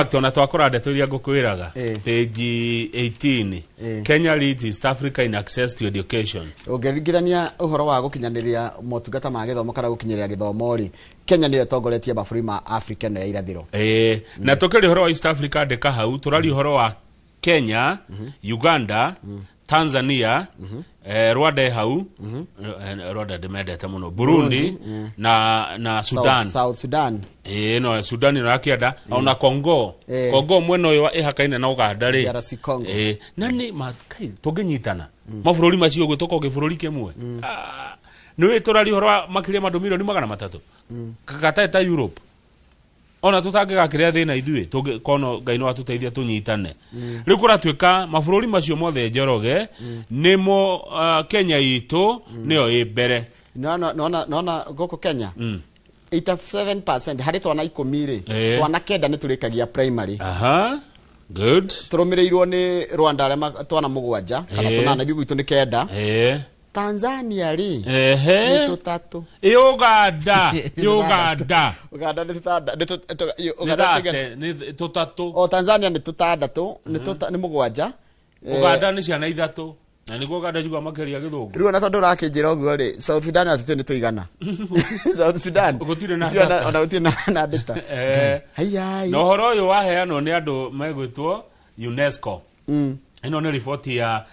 Tona twakora ndeturia ngukwiraga page 18 Kenya leads East Africa in access to education. Ugeringithania uhoro wa gukinyaniria motungata ma githomo kana gukinyirira githomo ri Kenya niyo tongoretie maburi ma Africa na irathiro. Na tukiri uhoro wa East Africa ndeka hau turari uhoro wa Kenya, Uganda, Tanzania, Rwanda hau, Rwanda demedete muno, Burundi na Sudan. South Sudan. No Sudan no akienda ona Congo. Congo mweno yo ihakaine na Uganda ri. Nani makai tuginyitana. Mabũrũri macio gwĩtũka gĩbũrũri kĩmwe. Nĩ turari horo makiria mandu milioni 300. Kakata ta Europe. Ona tutangĩgakĩrĩa thĩna ithuĩ tũngĩkono Ngai no atuteithia tunyitane. Rĩu kũratuĩka mabũrũri macio mothe njoroge nĩmo Kenya itu nĩyo ĩ mbere. No goko Kenya. 87% hari twana 10 ri twana kenda ni turikagia primary. Good. Turumirirwo ni Rwanda arema twana 7 kana tunana thigu itu ni kenda. Tanzania ri ni 3. Uganda Uganda ni 3. Uganda ni 3. O Tanzania ni 6 ni 7. Uganda ni ciana 3. Na niguo Uganda juga makeria githungu. Riu na tondu rakinjira uguo ri South Sudan atutu ni tuigana. South Sudan gutire na ona gutire na data. Hayai no horo uyu waheanwo ni andu megwitwo UNESCO. Ino ni ripoti ya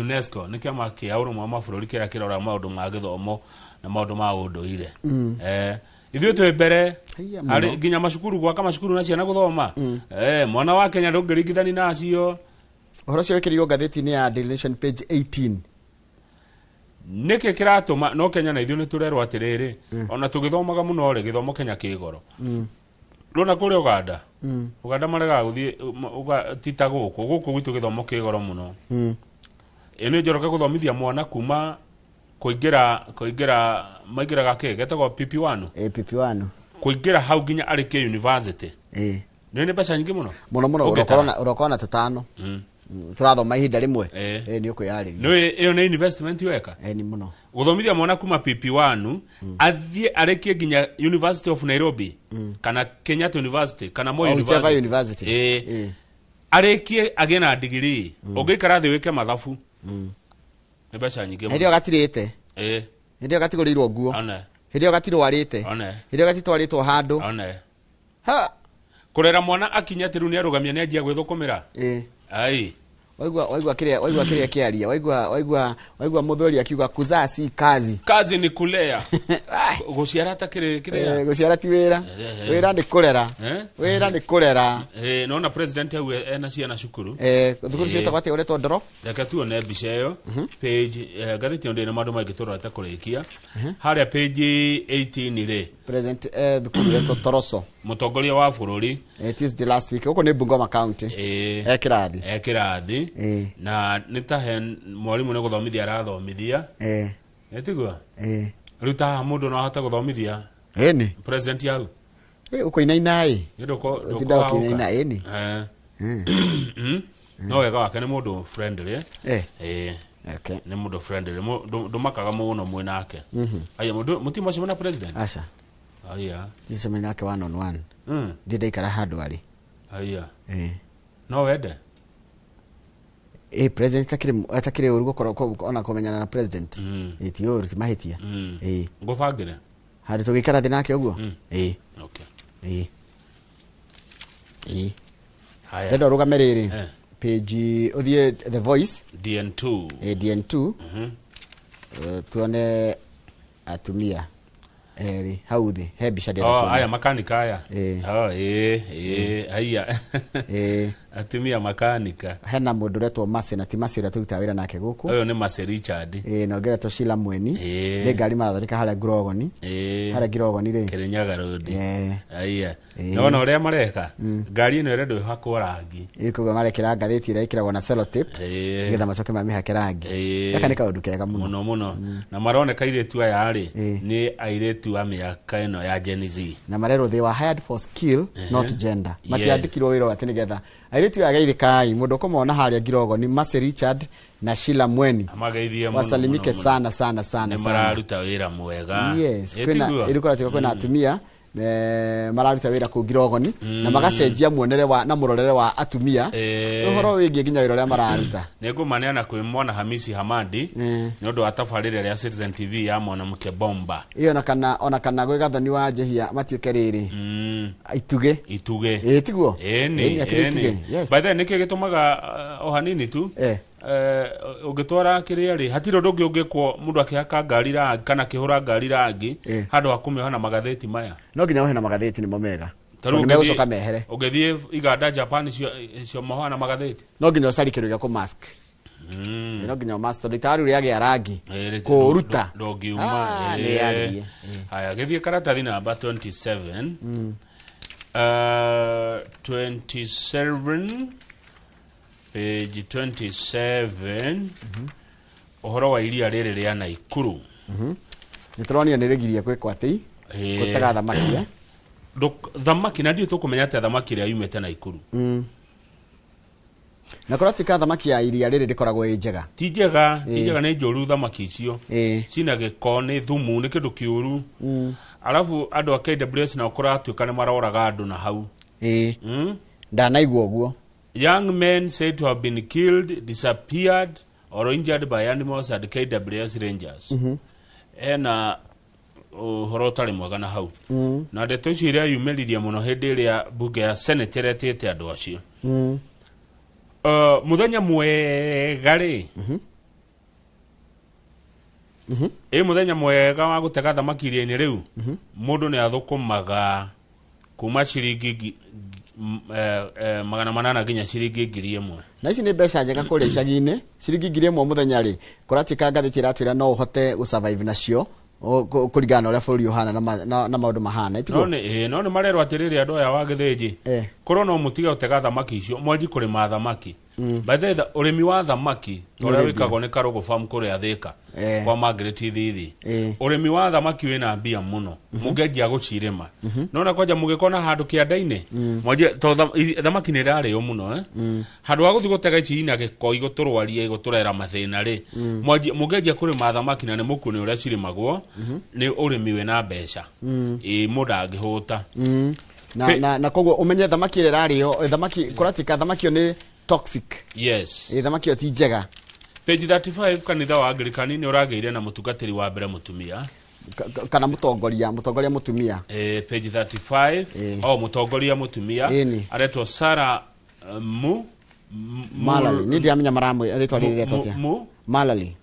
UNESCO ni kiama kia urumwe wa mabũrũri kira kirora maundu ma githomo na maundu ma unduire. Ithuĩ twĩ mbere ari nginya macukuru gwaka macukuru na ciana guthoma. Mwana wa Kenya ndũngĩringithani nacio. Horo cio wekĩrirwo ngathĩti-inĩ ya Daily Nation page 18. Nĩkĩ kĩratũma no Kenya na ithuĩ nĩ tũrerwo atĩrĩrĩ ona tũgĩthomaga mũno rĩ gĩthomo Kenya kĩgoro. Rona kũrĩ Uganda. Uganda marega gũthiĩ tita gũkũ gwitũ gĩthomo kĩgoro mũno. Nĩ njoroke gũthomithia mwana kuma kũingĩra maingĩraga getagwo PP1. PP1. Kũingĩra hau nginya arĩkie university. Nĩ mbeca nyingĩ mũno. Mũno ũrokona tũtano. Turathoma ihinda rimwe ni ukuyarĩria. No iyo ni investment weka. Ni muno. Guthomithia mwana kuma PP1 athie arekie nginya University of Nairobi kana Kenyatta University kana Moi University. Arekie agena na degree. Ũngĩikara thĩ wĩke mathabu. Nĩ mbeca nyingĩ mũno. Hĩndĩ gatirĩte. Hĩndĩ gatigũrĩirwo nguo. Hĩndĩ gatirwarĩte. Hĩndĩ gatitwarĩtwo handũ. Ha. Kurera mwana akinya tiru ni arugamia ni ajia gwithukumira. Ai. Waigua kiria kiaria. Waigua muthori akiuga kuzaa si kazi. Kazi ni kulea. Guciara ta kiria. Guciara ti wira. Wira ni kurera. Wira ni kurera. Naona president au ena ciana cukuru. Thukuru cio tabate uretwo ndoro. Reke tuone mbica iyo. Page gathiti onde na maundu maingi turata kurikia. Haria page 18 ri. President thukuru yetu Toroso. Mutongoria wa bururi. It is the last week. Uko ni Bungoma County. Ekirathi. Na nitahe mwalimu ne guthomithia arathomithia. Etigwa. Ruta mundu no ahota guthomithia. Ni president yau. Uko inaina Ndoko inaina ni. No wega wake ni mundu friendly. Okay. Ni mundu friendly. Ndumakaga muno mwinake. Aya mutima cio na president. Acha. Aya. Jisema nake 1 on 1. Ndida ikara hadu ali. Aya. No wende. President atakire urugo ona kumenyana na president. Etiyo mahitia. Ngufagire. Hari tugikara thinake uguo. Okay. Haya. Ndio rugamerere. Page uthie The Voice DN2. DN2. Tuone atumia hauthi he bica ndera. Aya makanika aya. Aya. Atumia makanika. Hena mundu retwo Mase na ti Mase ura turuta wira nake guku. Uyo ni Mase Richard. No geretwo Sheila Mweni. Ni ngari marathorika haria Grogoni. Haria Grogoni ri. Kirinyaga road. Aya. Naona uria mareka. Ngari ino iredo ihakwo rangi. Ikuga marekera ngathĩti ira ikiragwo na sellotape. Getha macoke mamihake rangi. Gaka ni kaundu kega muno. Na maroneka iretu aya ari ni airetu wa miaka ino ya Gen Z. Na marero they were hired for skill not gender. Matiandikirwo wira ati nigetha airetu agaithikai mundu kumona haria Grogoni Mase Richard na Sheila Mweni. Amageithie muno. Wasalimike sana. Ni mararuta wira mwega. Yes. Kwena ilikuwa kwena atumia mararuta wira ku Ngirogoni na magacenjia muonere wa na murorere wa atumia uhoro wingi nginya wira ria mararuta nigumaneana kwi Mwana Hamisi Hamadi ni undu wa tabarire ria Citizen TV ya Mwanamke Bomba iyo ona kana gwe gathani wa Njehia matiuke riri ituge tiguo ni by the niki gitumaga o hanini tu ugitwara kiria ri hatiro ndungi ungikwo mundu akihaka ngari ra kana kihura ngari rangi handu hakume hana magatheti maya no nginya hena magatheti nimo mega taru gucoka mehere ugithie iganda Japan cio mahana magatheti no nginya usari kiru gya ku mask no nginya mask tondu itaru ria gya rangi kuruta ndongiuma haya githie karatathi namba 27 27 page 27 ohoro wa iria riri ria Naikuru nitronia nirigiria gwikwa ati gutega thamaki thamaki na ndio tukumenya ati thamaki ria yumete Naikuru na kuratika thamaki ya iria riri rikoragwo njega ti njega ni njoru thamaki icio cina giko ni thumu ni kindu kiuru alafu andu a KWS na ukuratuika ni maroraga andu na hau ndanaigwa guo. Young men said to have been killed, disappeared, or injured by animals at KWS Rangers. Ena horotari mwega na hau. Na ndeto icio iria yumeririe muno hindi iria bunge ya Senate retete andu acio. Muthenya mwega ri. Muthenya mwega wa gutega thamaki iria-ini riu. Mundu ni athukumaga kuma ciringi magana manana ginya ciringi 1,000. Na ici ni mbeca njega kuri icagi-ini ciringi 1,000 muthenya ri kuratika ngathiti iratwira no uhote gusurvive nacio kurigana uria bũrũri uhana na maundu mahana itiguo no ni marerwo atiriri andu aya wa githĩnji korona mutiga utega thamaki icio mwanji kurima thamaki by the urimi wa thamaki toria wikagwo ni Karogo Farm kuria Thika kwa Margaret Thithi urimi wa thamaki wina mbia muno mugenjia gucirima nona kwaja mugikona handu kianda-ini mwanji thamaki ni rarĩo muno handu wa guthi gutega ici ina giko iguturwaria iguturera mathina ri mwanji mugenjia kurima thamaki na ni mukuni uria cirimagwo ni urimi wina mbeca mundu angihuta na koguo umenye thamaki ire rarĩo thamaki kuratika thamaki ni toxic. Yes. Thamaki oti njega. Page 35 kanitha wa Anglikani ni urageire na mutungatiri wa mbere mutumia. Kana mutongoria mutumia. Page 35 mutongoria mutumia aretwo Sarah Malali. Ni ndiamenya maramu aretwo riretwo Malali.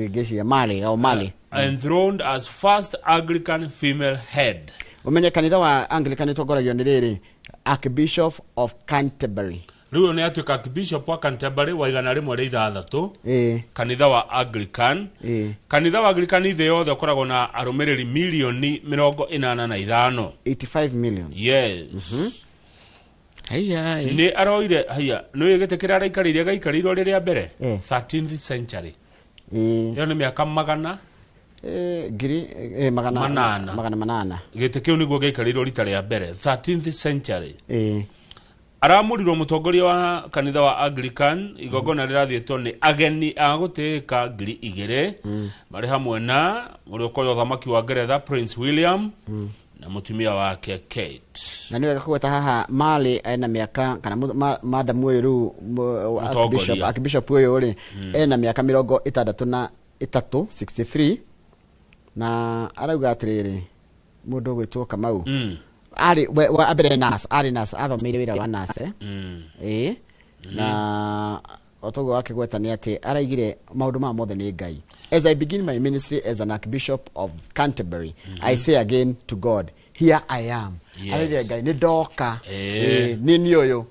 Gesi ya Mali. Enthroned as first Anglican female head. Umenye kanitha wa Anglikani tongoragio ni riri Archbishop of Canterbury. Riu ni atuika Archbishop wa Canterbury wa 106 kanitha wa Anglican kanitha wa Anglican ithe yothe ukoragwo na arumiriri milioni 85 85 million. Yes. Haya ni aroire haya no yegetekera araikaririe gaikarirwo riria mbere 13th century yo ni miaka magana magana gite kiu niguo gaikarirwo rita ria mbere 13th century aramurirwo mutongoria wa kanitha wa Anglican igongona rirathietwo ni ageni a guteka 2,000 mari hamwe na muri ukoyo thamaki wa Ngeretha Prince William na mutumia wake Kate. Na niwe kuweta haha Mali ena miaka kana madam weru Archbishop weyo ri ena miaka 63 na arauga atiriri mundu gwitwo Kamau ari abere nas athomeire wira wa nase na otogo wake gweta ni ati araigire maundu ma mothe ni Ngai. As I begin my ministry as an Archbishop of Canterbury, I say again to God, here I am. Araigire Ngai ni ndoka ni nioyo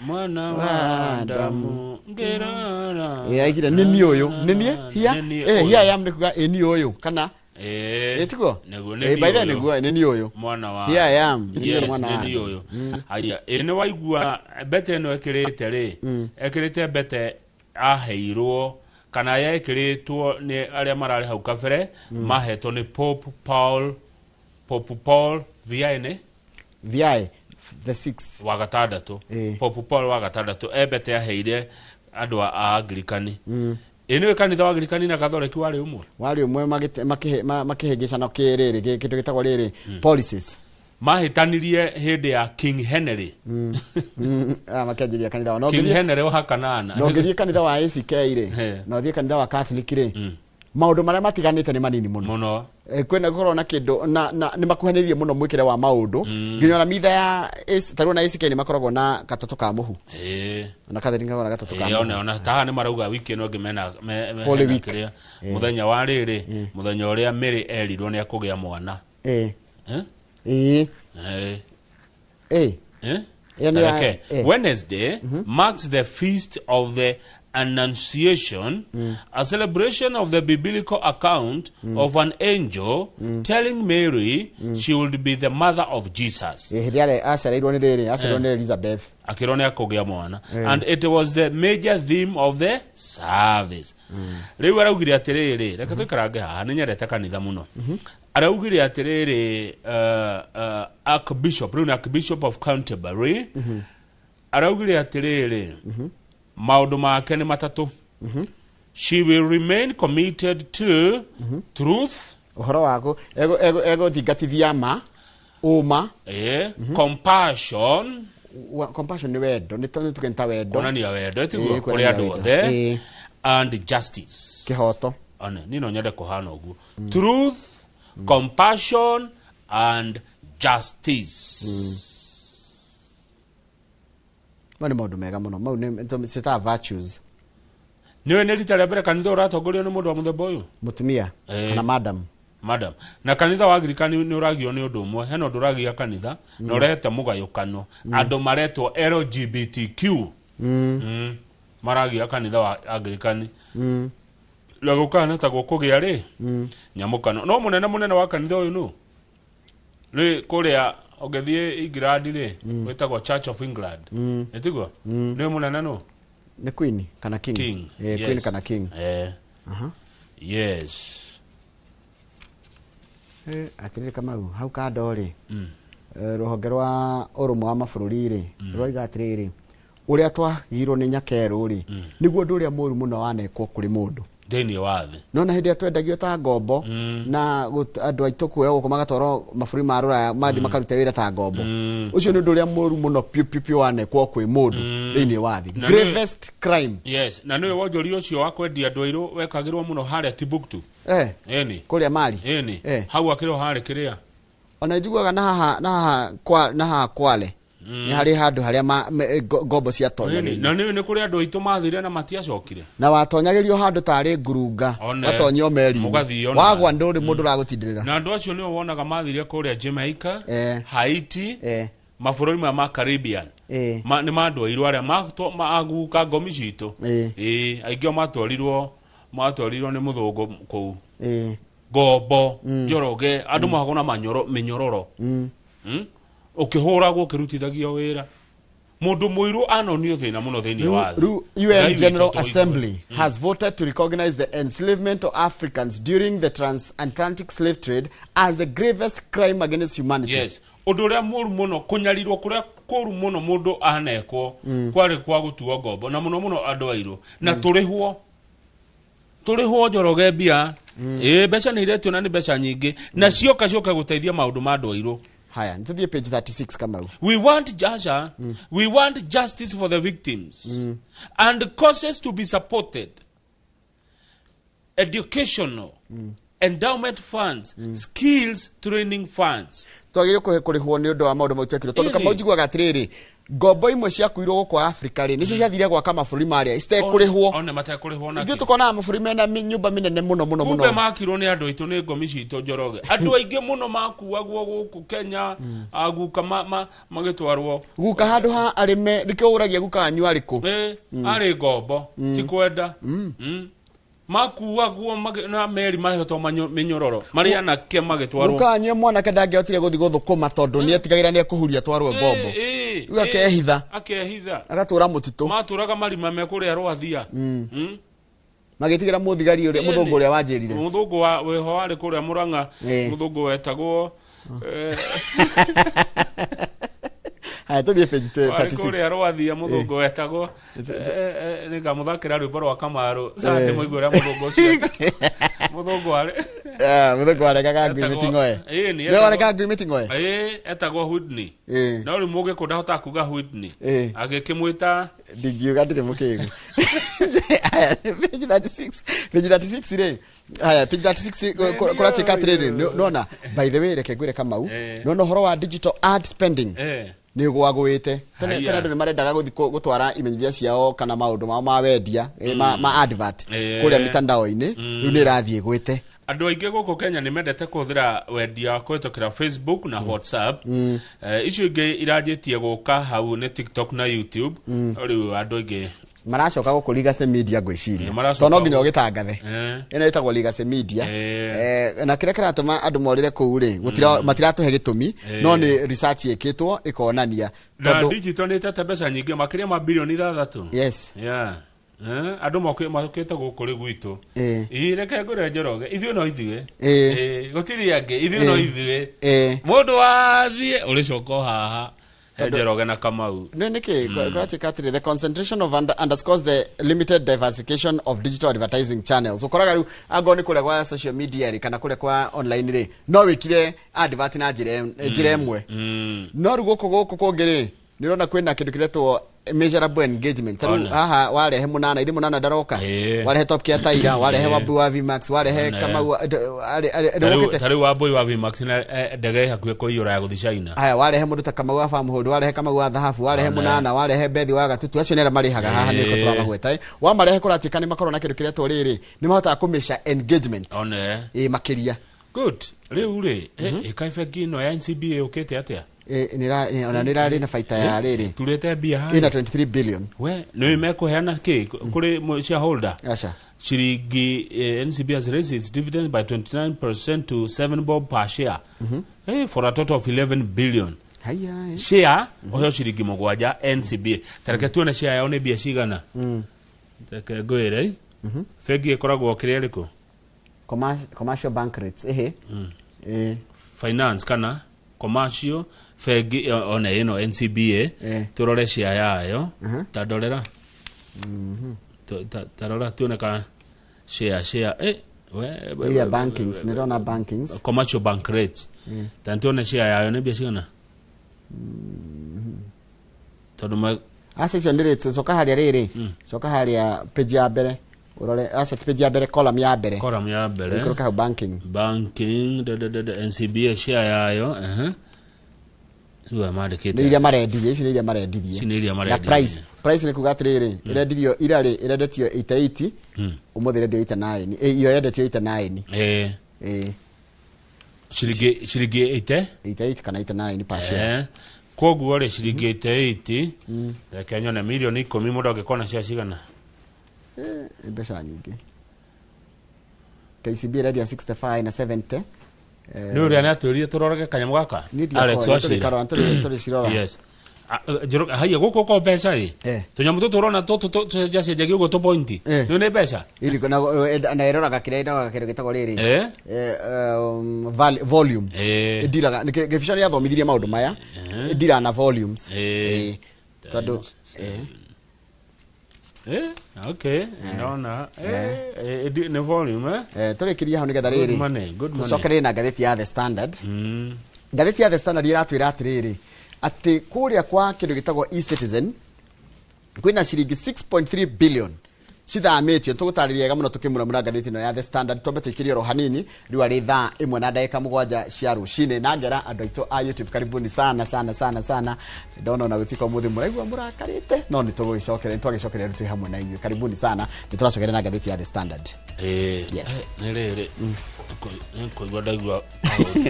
mwana wa Adamu ngerara araigire ni nioyo ni here I am nikuga ni oyo kana etiko by the way ni oyo mwana wa here I am ni mwana wa oyo aya ene waigua bete no ekirite ri ekirite bete aheirwo kana yekiritwo ni aria marari hau kabere mahetwo ni Pope Paul VI the 6th wa gatandatu Pope Paul wa gatandatu ebete aheire andu a Anglikani Ene kanitha wa Anglikani na Catholic wari umwe makihengicana kiriri kindu gitagwo riri policies mahitanirie hindi ya King Henry makenjiria kanitha wa King Henry wa kanana no ngirie kanitha wa ACK ri no thie kanitha wa Catholic ri maundu maria matiganite ni manini muno kwena goro na kindu na ni makuhanirie muno mwikire wa maundu nginya na mitha ya taru na ACK ni makoragwo na gatatu ka muhu na Catholic ngagora gatatu ka muhu ona taha ni marauga wiki no ngimena kiria muthenya wa riri muthenya uria Mary erirwo ni akugia mwana Wednesday marks the feast of the Annunciation, a celebration of the biblical account of an angel telling Mary she would be the mother of Jesus. Elizabeth. And it was the major theme of the service. Riu araugire atiriri reka tuikarange haha ni nyarete kanitha muno. Araugire atiriri Archbishop of Canterbury araugire atiriri maundu make ni matatu. She will remain committed to truth, uhoro wako ego thigatithia ma uma compassion ni wendo ni tukenta wendo ona ni wendo tiguo kuri andu othe and justice kihoto ana ni no nyende kuhana uguo truth compassion and justice Mani maundu mega muno mau ni sita virtues niwe ni rita rĩa mbere kanitha ũratongorio nĩ mũndũ wa mũthemba ũyũ mutumia kana madam na kanitha wa Anglikani nĩ ũragio nĩ ũndũ ũmwe hena ũndũ ũragia kanitha na ũrehete mũgayũkano andũ maretwo LGBTQ maragia kanitha wa Anglikani la gũkana ta gũkũgĩa rĩ nyamũkano no mũnene wa kanitha ũyũ nũ nĩ kũrĩa ogethie England rĩ wetagwo Church of England etiguo nĩ mũnene nũ ni Queen kana King yes. Queen kana King yes atirire kama hau ka ndori ruhonge rwa urumwe wa mabũrũri ri rwaiga atiriri uria twagirwo ni nyakeru ri niguo ndu uria mũru muno wanekwo kuri mundu thĩinĩ wa thĩ nona hĩndĩ twendagio ta ngombo na andũ aitũ kuoya gũkũ magatwarwo mabũrũri ma rũraya mathi makaruta wĩra ta ngombo ũcio nĩ ũndũ ũrĩa mũru mũno piu wanekwo kwĩ mũndũ thĩinĩ wa thĩ gravest crime yes na nĩwe wonjoria ũcio wa kwendia andũ airũ wekagĩrwo mũno harĩa Timbuktu eni kũrĩa Mali eni hau akĩrwo harĩ kĩrĩa ona njiguaga na haha Kwale ni hari handu haria ngombo cia tonyagĩrio na nĩ kũrĩ andũ aitũ mathire na matiacokire na watonyagĩrio handu tarĩ ngurunga watonyio meri wagwa ndũrĩ mũndũ ragũtindĩrĩra na andũ acio nĩo wonaga mathire kũrĩa Jamaica Haiti mabũrũri ma Caribbean nĩ mandũ airũ arĩa maguka ngomi citũ aingĩ matwarirwo nĩ mũthũngũ kũu ngombo njoroge andũ mahagona mĩnyororo ukihuragwo ukirutithagio wira mundu muiru anonio thina muno thini wa UN General Assembly has voted to recognize the enslavement of Africans during the transatlantic slave trade as the gravest crime against humanity. Yes, undu uria muru muno kunyarirwo kuria kuru muno mundu anekwo kwari kwa gutuo ngombo na muno andu airu na turihwo njoroge mbia mbeca ni iretio na ni mbeca nyingi na cioka guteithia maundu ma andu airu. Haya, nitudie page 36 kama huu. We want justice for the victims and causes to be supported. Educational, endowment funds, skills training funds. Twagire kurihwo ni undu wa maundu mautekiro tondu kama ujigwa atiriri ngombo imwe cia kuirwo kwa Africa ri nicio ciathire gwa kama bũrũri maria itekurihwo ona matekurihwo na ithuĩ tukona mabũrũri mena nyũmba minene muno kumbe makirwo ni andu aitũ ni ngomi citũ njoroge andu aingĩ muno makuagwo gũkũ Kenya aguka magĩtwarwo guka handu ha arime nikio ũragia guka anyua ariku ari ngombo ti kwenda makuagwo na meri mahotwo minyororo mari anake magĩtwarwo guka anyua mwana kendangĩhotire guthi guthukuma tondu ni etigagira ni kuhuria twarwo ngombo akehitha agatura mũtitũ maturaga marima mekuria rwathia magĩtigĩra mũthigari ũrĩa mũthũngũ ũrĩa wanjĩrire mũthũngũ weho warĩ kũrĩa Mũrang'a mũthũngũ wetagwo Haya tuthie page 36 kuri arwathia muthungu wetagwo ninga muthakira rwimbo rwa Kamaru sande muigwe ria muthungu ucio muthungu ari muthungu arekaga agreement ngoe no arekaga agreement ngoe etagwo Whitney no rimu gikunda hota kuga Whitney agikimwita ndigiuga ndire mukigu page 36 ri haya page 36 kura cheka trade nona by the way reke gwire Kamau no horo wa digital ad spending ni gwagwite tene andu ni marendaga guthi gutwara imenyithia ciao kana maundu mao ma wendia ma advert kuria mitandao-ini riu ni rathie gwite andu aingi guku Kenya ni mendete kuthira wendia kuhitukira Facebook na WhatsApp icio ingi irajitie guka hau ni TikTok na YouTube riu andu aingi maracoka guku legacy media gwiciria tono nginya ugitangathe ino itagwo legacy media na kire kiratuma andu morire kuu ri gutira matiratuhe gitumi no ni research ikitwo ikonania tondu digital ni tete mbeca nyingi makiria ma bilioni 6 yes andu mokite guku ri gwitu reke ngure Njoroge ithuĩ no ithuĩ gutiri angi ithuĩ no ithuĩ mundu wathie uricoka haha Njoroge na Kamau niki kurachika atiri the concentration of underscores the limited diversification of digital advertising channels ukoraga riu ango ni kule kwa social media ri kana kule kwa online ri no wikire advert na njira emwe no rugo guku kungiri nirona kwina kindu kiretwo measurable engagement haha warehe munana ithi munana daroka warehe top kia taira warehe wabu wa Vmax warehe Kamau tari wabu wa Vmax na ndege hakuhe kuiyura ya guthi China haya warehe mundu ta Kamau wa Farm Hold warehe Kamau wa Dhahabu warehe munana warehe Bethi wa Gatutu acio nera marihaga haha niko turamagweta wa marehe kuratika ni makorwo na kindu kiretwo riri ni mahota kumisha engagement makiria good riu ri ikaife no ya NCBA ukete atia nira na faita ya riri tulete bia hai ina 23 billion we no imekuheana ki kuri shareholder acha shiringi NCB has raised its dividend by 29% to 7 bob per share for a total of 11 billion share oyo shiringi mugwanja NCB tareke tuone share yao ni bia cigana tareke gwire fegi ikoragwo kire riko commercial bank rates finance kana commercial fegi ona ino NCBA turore share yayo tadorera tarora tuoneka share we bankings nirona bankings commercial bank rates tantuone share yayo ne biashara taduma asset rates soka haria riri soka haria page ya mbere urore asset page ya mbere column ya mbere kuruka banking the NCBA share yayo Uwa marikete. Niria marendithie, ici niria marendithie. Niria marendithie. Na price ni kuga atiriri, irendithio irari irendetio 88, umuthi rendio 89. Iyo yendetio 89. Shiringi 88 kana 89 per share. Koguo ri shiringi 88. Kenya na milioni 10 mundu angikona cia cigana. Mbeca nyingi. KCB ready 65 na 70. Ni ria na turie turorege kanyamu gaka Alex Washira tuli cirora yes Njoroge haya guko ko pesa tunyamu turona just jagi ugo to point ni ne pesa ili na erora gakire ina gakire gitagwo riri volume ndiraga gefishani ya thomithirie maundu maya ndira na volumes tado okay naona ne volume turekiria hau ni getha riri tucokere na ngatheti ya The Standard ngatheti ya The Standard iratwira atiriri ati kuria kwa kindu gitagwo eCitizen kwina ciringi 6.3 billion cithamitio tugutariria muno tukimura ngatheti no ya The Standard tombe tukiria ro hanini riu ari thaa 1:07 cia rucini na ngera andu aitu a YouTube karibuni sana ndona na gutiko muthi muraigwa murakarite no ni tugicokera ntwagicokera rutu hamwe na inyu karibuni sana nituracokera na ngatheti ya The Standard yes ni riri ko igwa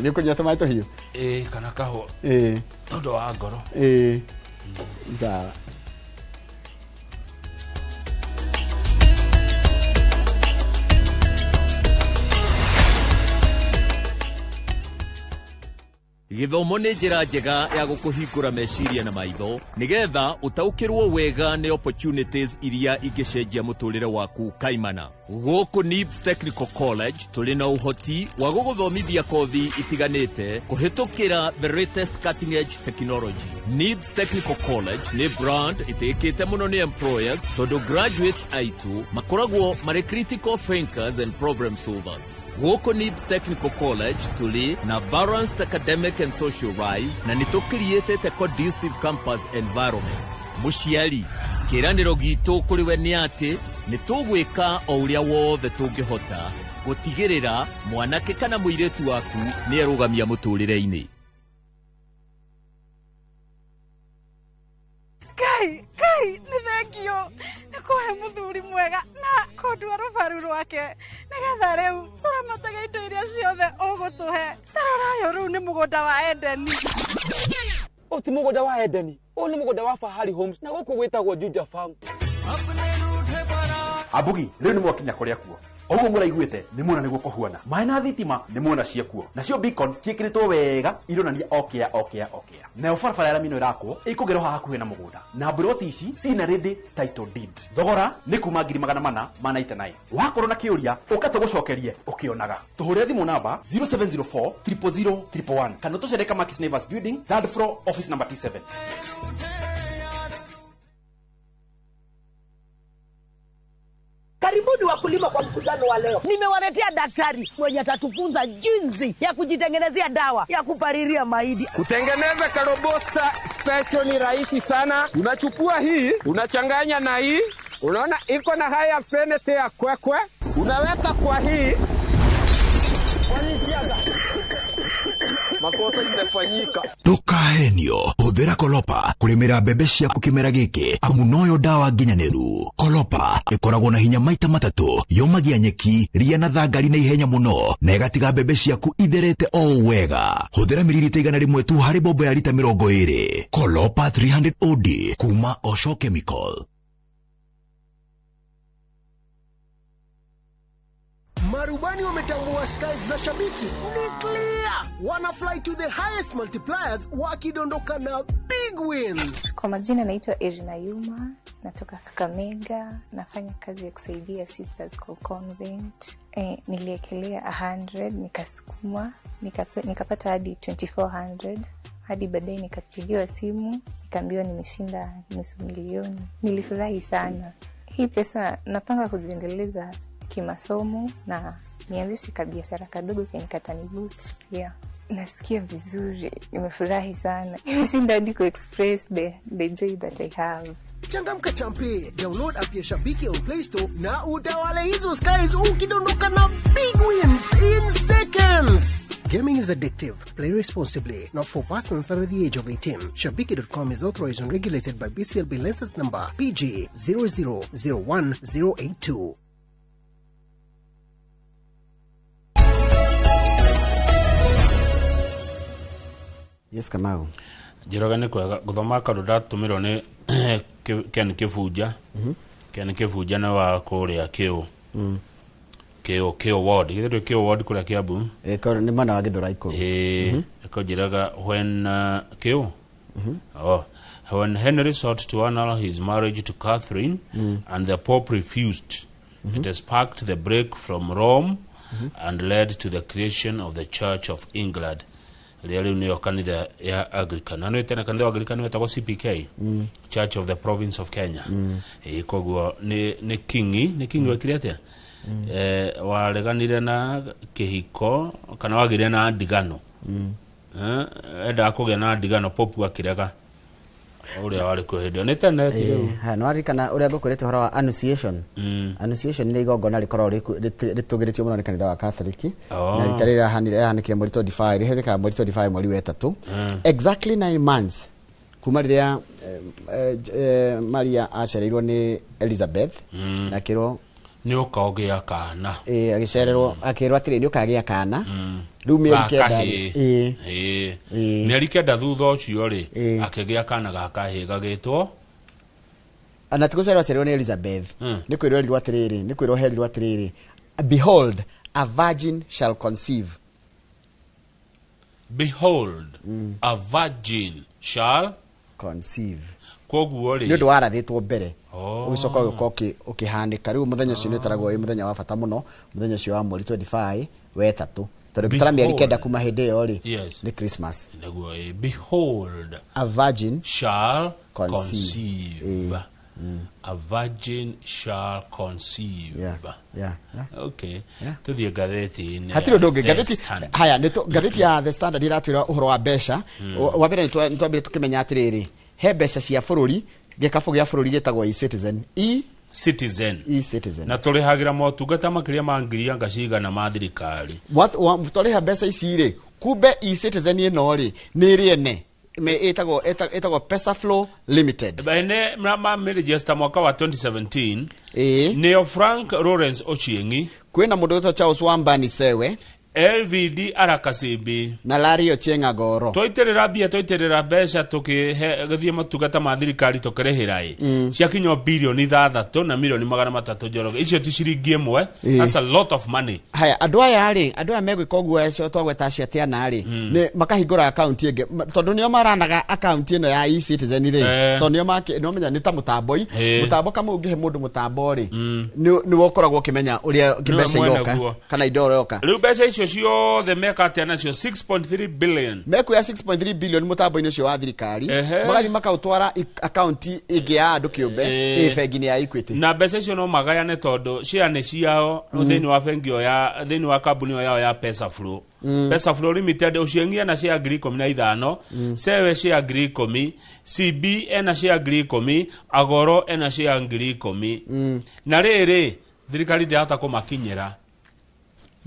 ni kunya tomato hiyo kana kaho ndo wa ngoro za Githomo nĩ njĩra njega ya gũkũhingũra meciria na maitho nigetha utaukĩrwo wega nĩ opportunities iria ingĩcenjia mũtũrĩre waku kaimana. Gũkũ NIBS Technical College tũrĩ na ũhoti wa gũgũthomithia kothi itiganĩte kũhĩtũkĩra the latest cutting edge technology. NIBS Technical College nĩ brand ĩtĩkĩte mũno nĩ employers tondũ graduates aitũ makoragwo marĩ critical thinkers and problem solvers. Gũkũ NIBS Technical College tũrĩ na balanced academic and social life na nĩtũcreatĩte conducive campus environment. Mũciari, kĩranĩro gitũ kũrĩ we nĩ atĩ nĩtũgwĩka o ũrĩa wothe tũngĩhota gũtigĩrĩra mwanake kana mũirĩtu waku nĩarũgamia mũtũrĩre-inĩ. Kai, nĩ thengio nĩ kũhe mũthuri mwega na kũndua rũbaru rwake nĩgetha rĩu tũramataga indo iria ciothe ũgũtũhe. Tarora rĩu nĩ mũgũnda wa Edeni. O ti mũgũnda wa Edeni, o nĩ mũgũnda wa Fahari Homes na gũkũ gwĩtagwo Juja Farm. Abugi, rĩu nĩ mwakinya kũrĩa kuo. Oguo mũraiguĩte nĩ muona nĩguo kũhuana. Maĩ na thitima nĩ muona ciekuo. Nacio beacon ciĩkĩrĩtwo wega ironania okĩa. Nayo barabara ya rami ĩno ĩrakwo ĩkũgerwo haha hakuhĩ na mũgũnda. Na mburoti ici cina ready title deed. Thogora nĩ kuma 499. Wakorwo na kĩũria ũgatũgũcokerie ũkĩonaga. Tũhũre thimũ namba 0704 000 111 kana tũcereka Markis Naivas Building, 3rd floor, office number T7. Karibuni wakulima kwa mkutano wa leo. Nimewaletea daktari mwenye atatufunza jinsi ya kujitengenezea dawa ya kupalilia mahindi. Kutengeneza Karobosta special ni rahisi sana. Unachukua hii, unachanganya na hii. Unaona iko na haya fenete ya kwekwe. Unaweka kwa hii. Makosa imefanyika. Tukahenio hũthĩra Kolopa kũrĩmĩra mbembe ciaku kĩmera gĩkĩ amu noyo dawa nginyanĩru. Kolopa ĩkoragwo na hinya maita matatũ, yomagia nyeki, ria na thangari na ihenya mũno na ĩgatiga mbembe ciaku itherete o wega. Hũthĩra mililita 100 tu harĩ bombo ya lita 20. Kolopa 300 OD kuma Osho Chemical. Marubani wametambua skies za Shabiki ni clear. Wana fly to the highest multipliers wakidondoka na big wins. Kwa majina naitwa Irina Yuma, natoka Kakamega, nafanya kazi ya kusaidia sisters kwa convent. Niliekelea 100, nikasukuma, nikapata hadi 2400. Hadi baadaye nikapigiwa simu, nikaambiwa nimeshinda nusu milioni. Nilifurahi sana. Hii pesa napanga kuziendeleza kimasomo na nianzishe kabiashara kadogo kenye katanibusi pia. Nasikia vizuri, nimefurahi sana. Nimeshinda hadi ku express the joy that I have. Changamka champe, download app ya Shabiki on Play Store na utawale hizo skies ukidondoka na big wins in seconds. Gaming is addictive. Play responsibly. Not for persons under the age of 18. Shabiki.com is authorized and regulated by BCLB license number PG 0001082. Yes, Kamau. Jiroga nĩ kwega gũthoma kaũndũ ndatũmĩrwo nĩ Ken Kĩbunja. Ken Kĩbunja nĩ wa kũrĩa Kĩo ward. Githĩrwo Kĩo ward kũrĩa Kiambu. Nĩ mana wa Gĩthũrai kũu. Kũnjĩraga when Kĩo. When Henry sought to annul his marriage to Catherine and the Pope refused, it sparked the break from Rome and led to the creation of the Church of England. Really niyo kanitha ya Anglican. Ano itena kanitha ya Anglican wetagwo CPK, Church of the Province of Kenya. Koguo ni kingi wekire atia wareganire na kihiko kana wagire na ndigano. Enda kũgĩa na ndigano Pope akirega uria wari kuhindio ni tene ti no arikana uria ngũkwĩrĩte ũhoro wa Annunciation. Annunciation nĩ igongona rĩkoragwo rĩtũgĩrĩtio mũno nĩ kanitha wa Catholic na rĩtarĩ rĩhanĩkire mweri 25 rĩhethĩkaga mweri 25 mweri wa 3 exactly 9 months kuma rĩrĩa Maria acereirwo nĩ Elizabeth na kĩro ni ũkagĩa kana agĩcererwo akĩrwo atĩrĩ nĩ ũkagĩa kana rĩu mĩeri kenda mĩeri kenda thutha ũcio rĩ akĩgĩa kana gakahĩ gagĩtwo ana tĩgũcererwo acererwo nĩ Elizabeth nĩ kwĩrwo herirwo atĩrĩrĩ behold a virgin shall conceive behold, a virgin shall conceive. Koguo ri ni ndu warathitwo mbere ugicoka ukihanika riu muthenya ucio ni taragwo muthenya wa bata muno muthenya ucio wa mweri 25 wetatu tondu gitara mieri kenda kuma hindi iyo ri ni Christmas. Naguo behold, a virgin shall conceive. A virgin shall conceive. Okay. Tuthie gatheti ni hatiro ndungi gatheti haya ni gatheti ya The Standard iratwira uhoro wa besha wa mbere ni twambire tukimenya atiriri he besha cia bururi gikabu gia bururi gitagwo e-citizen na turihagira motungata makiria ma ngiri ngaciga na ma thirikari turiha besha ici ri kumbe e-citizen ino ri ni ri ene me etagwo Pesaflow Limited bene ma register mwaka wa 2017 neo Frank Lawrence Ochiengi kwina mundu wetwa Charles Wambani Sewe LVD Arakasibi na Larry Ochenga Goro toiterera besha tukithie matungata ma thirikari tukirehirai cia kinyo bilioni 3 na milioni 300 njoroge icio ti ciringi imwe. That's a lot of money. Haya andu aya megwika uguo acio twagweta acio atiana ri ni makahingura account inge tondu nio maranaga account ino ya e-citizen ri tondu nio no menya ni ta mutambo kama ungihe mundu mutambo ri ni wokoragwo kimenya uria kibesha iroka kana indo iroka riu besha icio cio the make at nacio 6.3 billion meku ya 6.3 billion mutambo-ini ucio wa thirikari magathi makautwara account ingi ya andu kiumbe bengi-ini ya Equity na besha icio no magayane tondu cia ni ciao thini wa bengi ya thini wa kambuni yao ya Pesaflow. Pesaflow Limited uciengia na cia ngiri 15 Sewe cia ngiri 10 CB ena cia ngiri 10 Agoro ena cia ngiri 10 na riri thirikari ndihota kumakinyira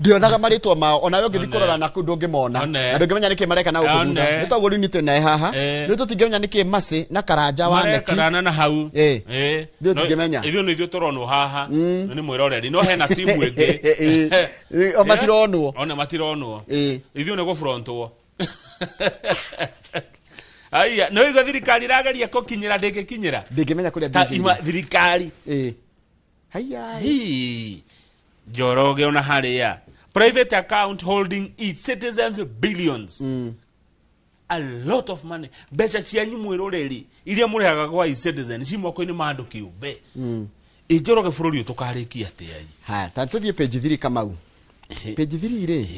ndionaga maritwa mao onawe ngithikurora na kundu ngimona na ndungimenya niki mareka na ukunda nitagwo ri nitwe na haha ni tutingimenya niki masi na karanja wa neki karana na hau ndio tingimenya ithio ni ithio turonwo haha ni mwiroreri no hena timu ingi o matironwo ona matironwo ithio ni gufrontwo aya no igo thirikari rageria kukinyira ndingimenya kuria thirikari haya Joroge ona haria private account holding e-citizens billions. A lot of money. Besha cianyu mwiroreri iria murehaga kwa e-citizen cimoko-ini ma andu kiumbe Joroge bururi utukarikia atia haya tantuthie page 3 Kamau page 3 ri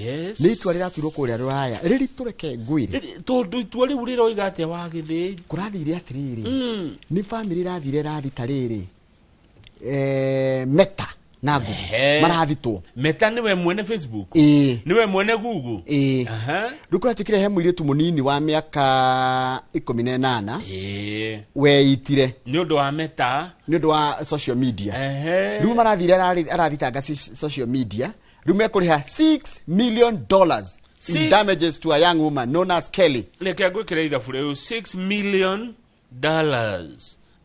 ni itwa riraturwo kuria ruraya riri tureke ngwire tondu itwa riu rira oiga atia wa githii kurathire atiriri ni family rathire rathita riri Meta na Google marathitwo Meta niwe mwene Facebook niwe mwene Google rukura tukire he mwiritu munini wa miaka 18 weitire ni undu wa Meta ni undu wa social media riu marathire arathitanga social media riu mekuriha $6 million in damages to a young woman known as Kelly. Leke gwikira ithabu riu $6 million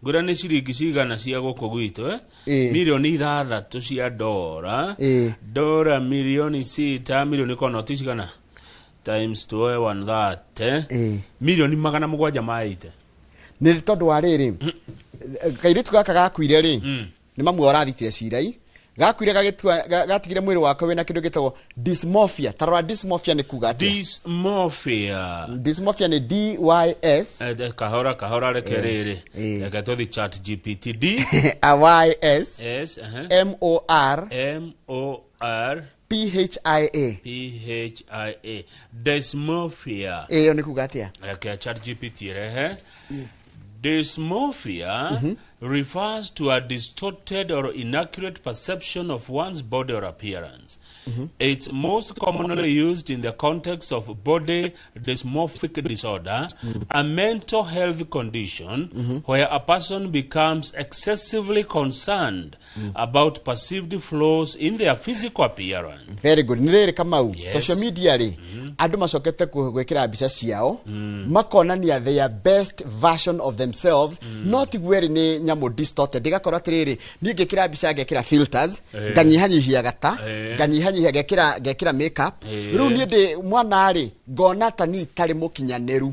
ngura ni ciringi cigana cia guku gwitu milioni 3 cia dola dola milioni 6 milioni kono ticigana times 2 milioni 700 maite ni tondu wa riri kairitu gaka gakwire ri ni mamu orathitire cirai gakwire gatigire mwiri wako wena kindu gitagwo dysmorphia tarora dysmorphia ni kuga dysmorphia ni DYS kahora rekerere gatothi chat GPT D YS MOR PHIA dysmorphia ni kuga atia reke chat GPT rehe Dysmorphia refers to a distorted or inaccurate perception of one's body or appearance. It's most commonly used in the context of body dysmorphic disorder, a mental health condition where a person becomes excessively concerned about perceived flaws in their physical appearance. Very good. Nirere Kamau, social media ri andu macokete gwikira mbica ciao makonania their best version of themselves, not gweri ni nyamo distorted igakora atiriri ni ngekira mbica ngekira filters nganyihanyihia gata nganyihanyihia ngekira makeup riu ni ndi mwana ari ngona ta ni tari mukinyaneru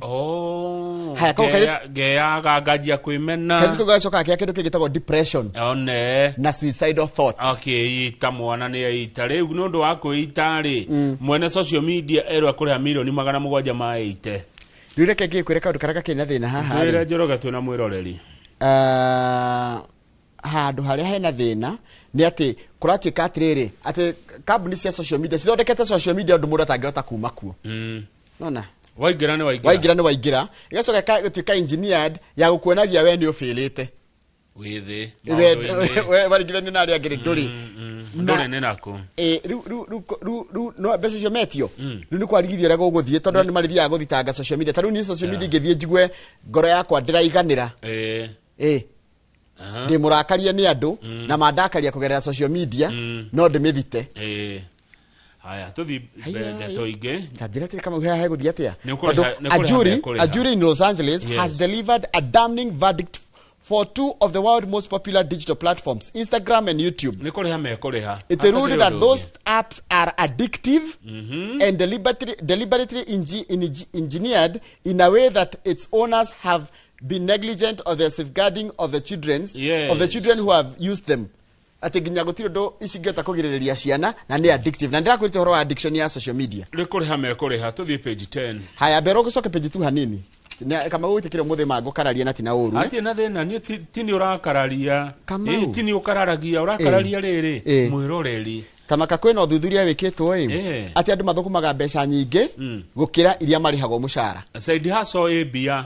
haya geaga ngajia kwimena kazi kugacoka kia kindu kigitagwo depression na suicidal thoughts okay ita mwana ni ita riu nundu wa kuita ri mwene social media erwa kuriha milioni 700 maite riu reke ngikwire kaundu karaka kina thina haha ndira njoroga twina mwiroreri handu haria hena thina ni ati kuratuika atiriri ati kambuni cia social media cithondekete social media undu mundu atangihota kuma kuo nona waingira ni waingira igacoka gutuika engineered ya gukuonagia we ni ufilite withi we barigithani na aria ngiri nduri nduri ni nako ru no bese cio metio ru ni kwarigithia ria guguthie tondu ni marithia guthitanga social media taru ni social media ngithie njigwe ngoro yakwa ndiraiganira ndi murakaria ni andu na mandakaria kugerera social media no ndimithite haya tuthi ndeto inge kadira tiri kama haya guthia atia a jury in Los Angeles has delivered a damning verdict for two of the world's most popular digital platforms, Instagram and YouTube. It ruled that those apps are addictive and deliberately engineered in a way that its owners have been negligent of the safeguarding of the children who have used them. Ati ginya gutiro do icingiota kugiriria ciana na ni addictive na ndirakwirite horo wa addiction ya social media rikureha tuthi page 10 haya bero gucoke page 2 hanini kama utikire muthe mango kararia na tina uru ati na thina ni tini urakararia tini ukararagia urakararia riri mwiroreri Tamaka kwena uthuthuria wikitwo ati andu mathukumaga mbeca nyingi gukira iria marihagwo mushara side hustle bia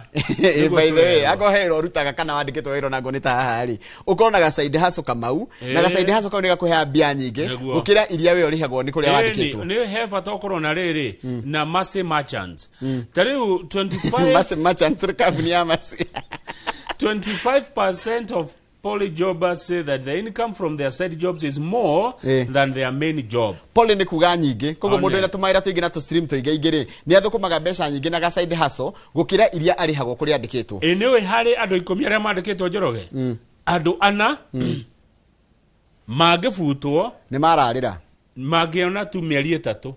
by the way agohero rutaga kana wandikitwo wiro nago ni ta hari ukonaga side hustle kamau na ga side hustle kaunega kuhea bia nyingi gukira iria we urihagwo ni kuria wandikitwo ni have tokoro na riri na massive merchants tariu 25 massive merchants company ya massive 25% of polyjobbers say that the income from their side jobs is more than their main job. Poly ni kuga nyingi kogo mundu ina tumaira tuingi na tu stream tuingi igiri ni athukumaga mbeca nyingi na ga side hustle gukira iria arihagwo kuri andikitwo. Enewe hari andu 10 aria mandikitwo Njoroge. Andu ana magifutwo ni mararira magiona tu mieri 3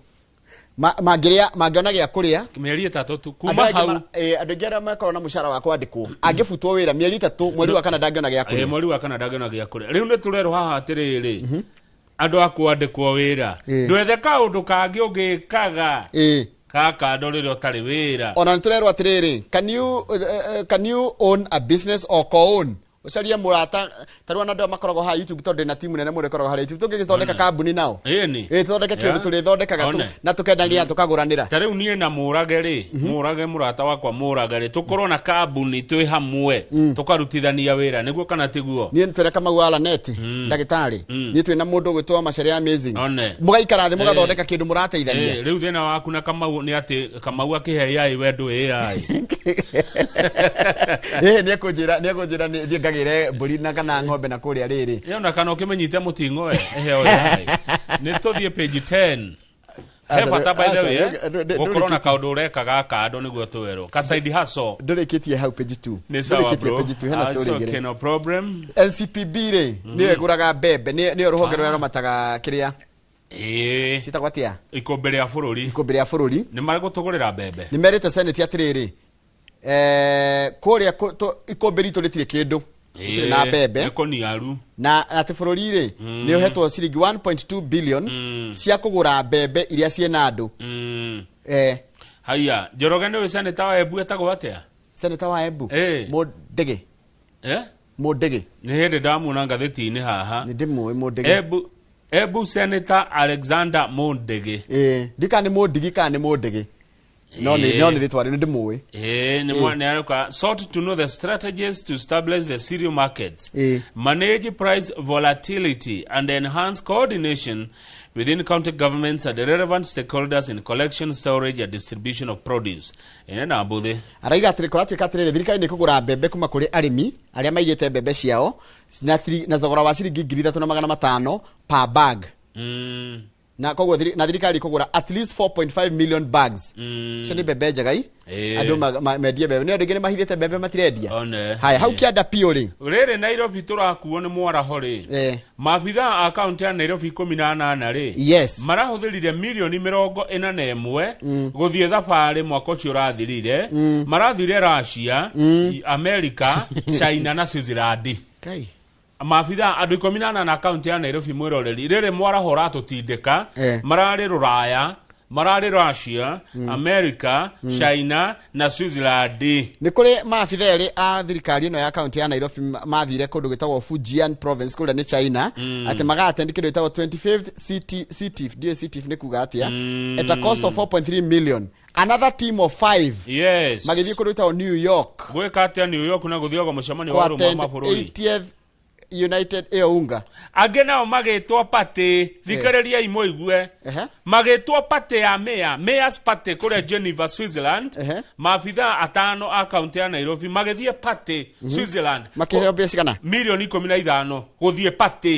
magiona gya kuria mieri 3 tu kuma hau andu ngera makora na mushara wa kwandikwo angifutwo wira mieri 3 mweri wa kana ndagiona gya kuria mweri wa kana ndagiona gya kuria riu ni turero haha atiriri andu akwandikwo wira ndwethe kaundu kangi ungikaga kaka ndorire utari wira ona turero atiriri can you own a business or co-own ucaria murata tarwa na ndo makorogo ha YouTube tonde na timu nene muri korogo ha YouTube tungigithondeka kambuni nao thondeke kindu turithondekaga tu na tukendania tukaguranira tariu nie na murage ri murage murata wakwa murage ri tukorwo na kambuni twi hamwe tukarutithania wira niguo kana tiguo nie ntureka magwala net ndagitari nie twi na mundu gwitwa Macharia Amazing mugaikara thi mugathondeka kindu murateithania riu thina waku na Kamau ni ati Kamau akihe AI wendu AI nie kunjira ni gire buri na kana ng'ombe na kuria riri yona kana ukimenyite mutingo eheo yai ni tuthie page 10 he bata by the way ukorona kaundu urekaga kando niguo twero ka side hustle ndurikitie hau page 2 ndurikitie page 2 hena story ngire no problem NCPB ri niwe guraga mbembe ni ruhonge rwa mataga kiria sitagwatia ikombere ya bururi ni mari gutugurira mbembe ni merite senate atiriri kuria ikomberi to litire kindu na bebe ekoniaru na ati bururi ri ni uhetwo ciringi 1.2 billion cia kugura bebe iria ciena andu haya Njoroge ni senator wa Embu etagwo atia senator wa Embu Mudege Mudege ni hindi ndamuna ngatheti-ini haha ni ndimwe Mudege Embu senator Alexander Mudege ndika ni Mudigi kana ni Mudege no ni ritwari ni ndimwe ni mwana yaruka sought to know the strategies to stabilize the cereal markets manage price volatility and enhance coordination within county governments and the relevant stakeholders in collection, storage and distribution of produce na abuthe araiga atiri koratu katire thirikari ni kugura mbembe kuma kuri arimi aria maigite mbembe ciao na thogora wa ciringi 3,500 per bag na koguo na thirikari kugura at least 4.5 million bags cio ni bebe njagai andu mendia bebe ni ndingine mahithite bebe matirendia haya hau kianda piori rere Nairobi turakuo ni mwaraho ri mabitha account ya Nairobi 18 ri yes marahuthirire milioni 41 guthie thabari mwaka ucio urathirire marathire Russia America China na Switzerland kai mabitha andu 18 na account ya Nairobi mwiroreri rere mwaraho ratutindika marari Ruraya marari Russia America China na Switzerland ni kuri mabitha eri a thirikari no ya account ya Nairobi mathire kundu gitagwo Fujian province kuri ni China ati magatendi kindu gitagwo 25th CTF DCTF ni kuga atia at a cost of 4.3 million. Another team of 5 yes magithie kundu gitagwo New York gweka atia New York na guthioga mucemanio wa ruma mabũrũri 80th United Eunga agena magitwa party thikariria imoigwe magitwa party ya mayor's party kule Geneva Switzerland mabitha atano account ya Nairobi magithie party Switzerland makiheo pesa kana milioni 15 guthie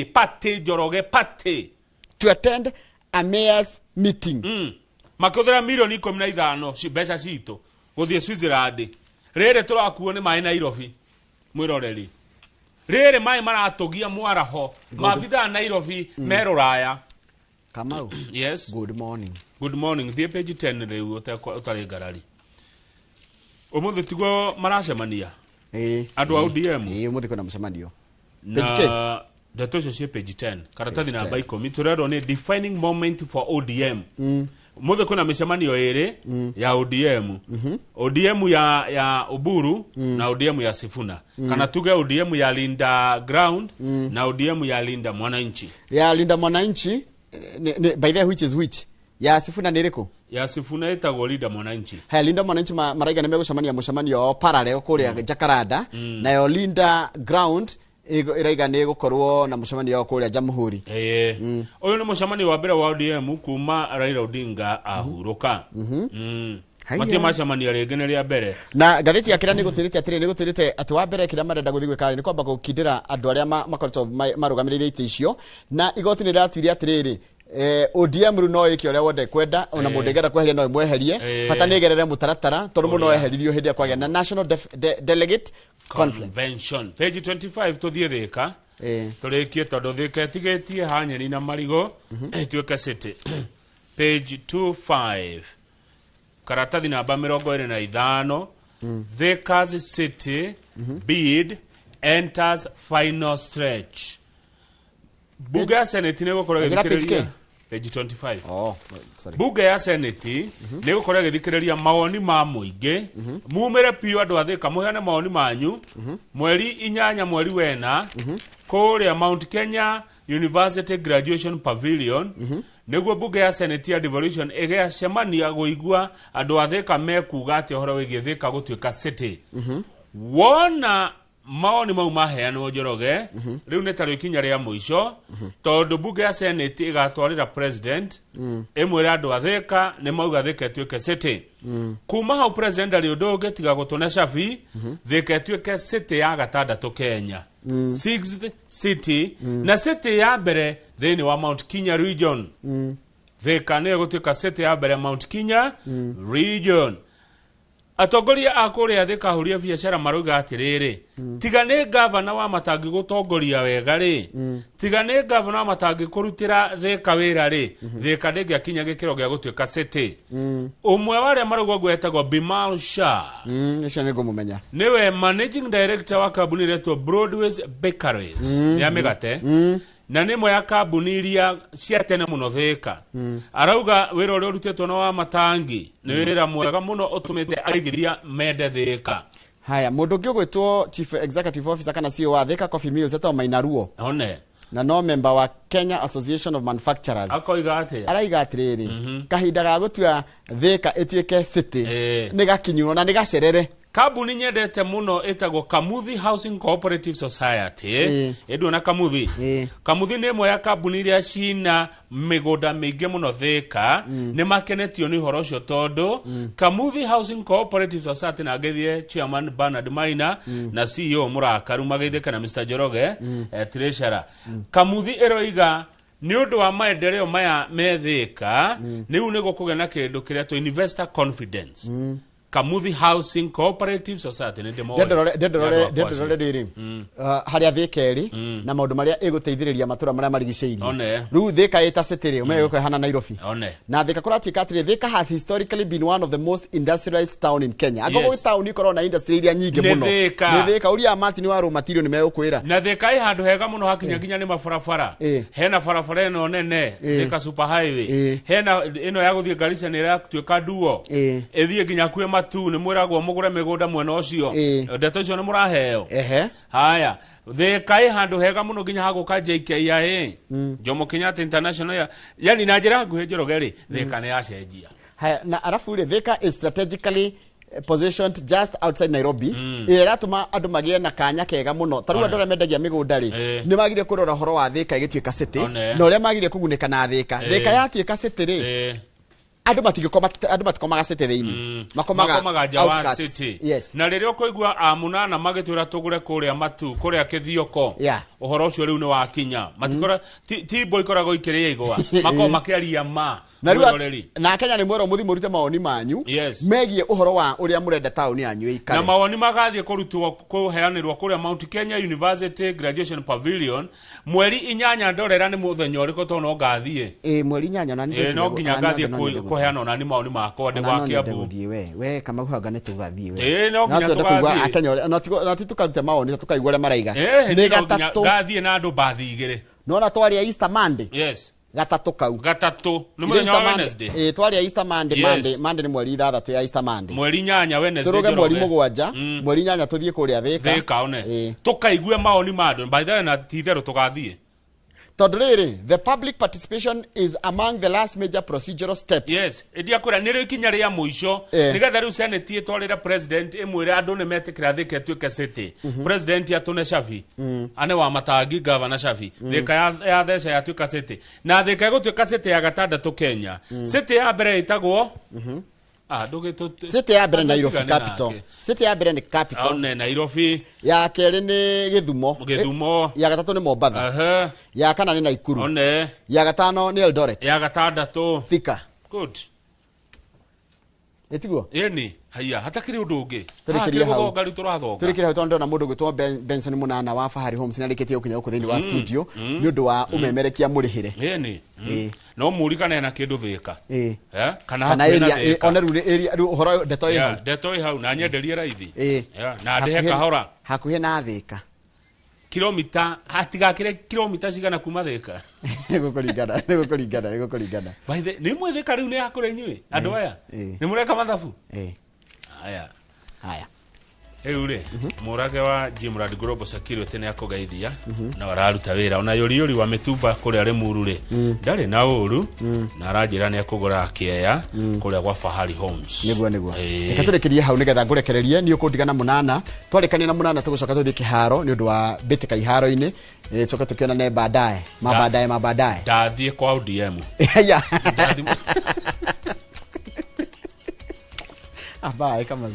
party Njoroge party to attend a mayor's meeting makuthira milioni 15 cibesa cito guthie Switzerland rere turakuo ni mai Nairobi mwiroreri rere mai maratogia mwaraho mabitha Nairobi meroraya Kamau yes good morning the page 10 riu utari ngarari umuthi tigo maracemania andu ODM umuthi kuna mcemanio na Dato cio page 10 karatathi namba 10 turero ni defining moment for ODM muthe kuna micemanio iri ya ODM ODM ya Oburu na ODM ya Sifuna kana tuge ODM ya Linda Ground na ODM ya Linda Mwananchi by the which is which ya Sifuna niriko ya Sifuna etagwo Linda Mwananchi Linda Mwananchi maraiga ne megucemania mucemanio parallel kuria Jakaranda na yo Linda Ground iraiga ne gukorwo na mucemanio kuria Jamhuri uyu ni mucemanio wa mbere wa ODM kuma Raila Odinga ahuruka matia macemania ringi ni ria mbere na gatheti ya kira ni gutirite ati wa mbere kira marenda guthi gwika ni kwamba gukindira andu aria makoretwo marugamirire ite icio na igoti ni ratwiria atiriri ODM ru no ikio ria wonde kwenda ona mundu ngera kweheria no imweherie fata ni gerere mutaratara tondu muno eheririo hindi kwagya na National Delegate Convention page 25 tuthie thika turikie tondu thika etigetie hanyeni na marigo tuike city page 25 karatathi namba 25 Thika's City bid enters final stretch Bunge ya Senate ni gukorwa githikiriria page 25 sorry Bunge ya Senate ni gukorwa githikiriria mawoni ma muingi mumire pio andu athika muheane mawoni manyu mweri 8 mweri wena kuria Mount Kenya University Graduation Pavilion niguo Bunge ya Senate ya Devolution igacemania guigua andu athika mekuga ati horo wigie thika gutuika city wona maoni mau maheanwo Njoroge riu ne taro ikinya ria muico tondu Bunge ya Senate igatwarira president emwira andu athika ni mauga thika tuike city kuma hau president ari undu tiga gutuna shafi thika tuike city ya gatandatu Kenya 6th city na city ya mbere thini wa Mount Kenya region thika ni gutuika city ya mbere Mount Kenya region atongoria akuria thika huria biashara maruga atiriri tiga ni governor wa matangi gutongoria wega ri tiga ni governor wa matangi kurutira thika wira ri thika ndingi akinya gikiro gia gutuika city umwe wale marugo gwetagwo Bimal Shah nisha nego mumenya niwe managing director wa kambuni retwo Broadways Bakeries ya megate na nimwe ya kambuni iria cia tene muno thika arauga wira uria urutetwo na wa matangi ni wira mwega muno utumite aigiria mende thika haya mundu ngi gwetwo chief executive officer kana CEO wa Thika Coffee Mills etwa Mainaruo one na no member wa Kenya Association of Manufacturers akoiga ati araiga atiriri kahinda ga gutua Thika etieke city ni gakinywo na ni gacerere kambuni nyendete muno etagwo Kamuthi Housing Cooperative Society edu na Kamuthi Kamuthi ni imwe ya kambuni iria cina migunda mingi muno Thika ni makenetio ni horo cio tondu Kamuthi Housing Cooperative Society na gethie chairman Bernard Maina na CEO Murakaru mageithika na Mr. Njoroge treasurer Kamuthi eroiga ni undu wa maendeleo maya methika ni unego kugena kindu kiria to investor confidence Kamuthi Housing Cooperative Society ni ndimo ndorore riri haria thikeri na maundu maria iguteithiriria matura maria marigiceirie riu thika ita city umegeko hana Nairobi na thika kuratika atiri thika has historically been one of the most industrialized town in Kenya agogo town ikoro na industry iria nyingi muno ni thika uria matini wa raw material ni megukwira na thika i handu hega muno hakinya ginya ni mabarabara hena barabara eno nene thika super highway hena ino ya guthie Garissa ni ira tuika duo ethie ginya kwe matu ni mwiragwo mugure migunda mwena ucio ndeto icio ni muraheo haya thika i handu hega muno ginya haguka JKIA Jomo Kenyatta International yani na njira nguhe njorogeri thika ni yacenjia haya na arafu ri thika is strategically positioned just outside Nairobi iratuma andu magie na kanya kega muno taru andu re mendagia migunda ri ni magire kurora horo wa thika igituika city na uria magire kuguneka na thika yatuika city ri andu matikomaga city thiini makomaga Jawa city na riria ukoigua amunana magitwira tugure kuria matu kuria kithioko uhoro ucio riu ni wa kinya matikora ti boy korago ikiria igwa mako makiaria ma na Kenya ni mwero muthi murute maoni manyu megie uhoro wa uria murenda town yanyu ikare na maoni magathie kurutwo kuheanirwo kuria Mount Kenya University Graduation Pavilion mweri 8 ndorera ni muthenya uriko to no gathie mweri 8 na ni no nginya gathie kuheana na ni maoni makwa ndi wa Kiambu we kama huaga ne tugathie we no nginya tugathie Akenya na tukarute maoni tukaigwa ure maraiga ni gatatu gathie na andu bathi igire no na twari ya Easter Monday gatatu kau ni muthenya wa Wednesday twari ya Easter Monday Monday ni mweri 6 ya Easter Monday mweri 8 Wednesday turuge mweri 7 mweri 8 tuthie kuria thika one tukaigue maoni madu by the way na tithero tugathie todrere the public participation is among the last major procedural steps edia kura niro ikinya ria muico nigetha riu senate twarira president emwire andu ne metikira thike tuike city president atune Shafi ane wa Matangi governor Shafi thika ya thesha ya tuika city na thika gutuika city ya gatandatu Kenya city ya mbere itagwo city ya mbere Nairobi capital city ya mbere ni capital Nairobi ya keri ni Githumo ya gatatu ni Mombasa ya kana ni Naikuru ya gatano ni Eldoret ya gatandatu Thika good etiguo ni haya hatakiri undu ungi hakiri guthonga riu turathonga turikira tondu na mundu gwitwo Benson Munana wa Fahari Homes na rikitie ukinya uko thini wa studio ni undu wa umemerekia murihire ni no murikane na kindu thika kana area oneru area horo ndeto hau na nyenderie raithi na ndehe kahora hakuhe na thika kilomita hatigakire kilomita cigana kuma thika nigukuringana by the ni mwithika riu ni hakure inyui andu aya ni mureka mathabu haya Eure murage wa Jimrad Global Security ni akugeithia na wararuta wira ona yuri wa mitumba kuri ari murure ndari na uru na arajira ni akugura kieya kuri gwa Fahari Homes niguo ekaturikirie hau nigetha ngurekererie ni ukundigana Munana twarikania na Munana tugucoka tuthie kiharo ni undu wa bitika iharo ini coka tukiona ne baadaye mabaadaye ndathie kwa ODM bye kama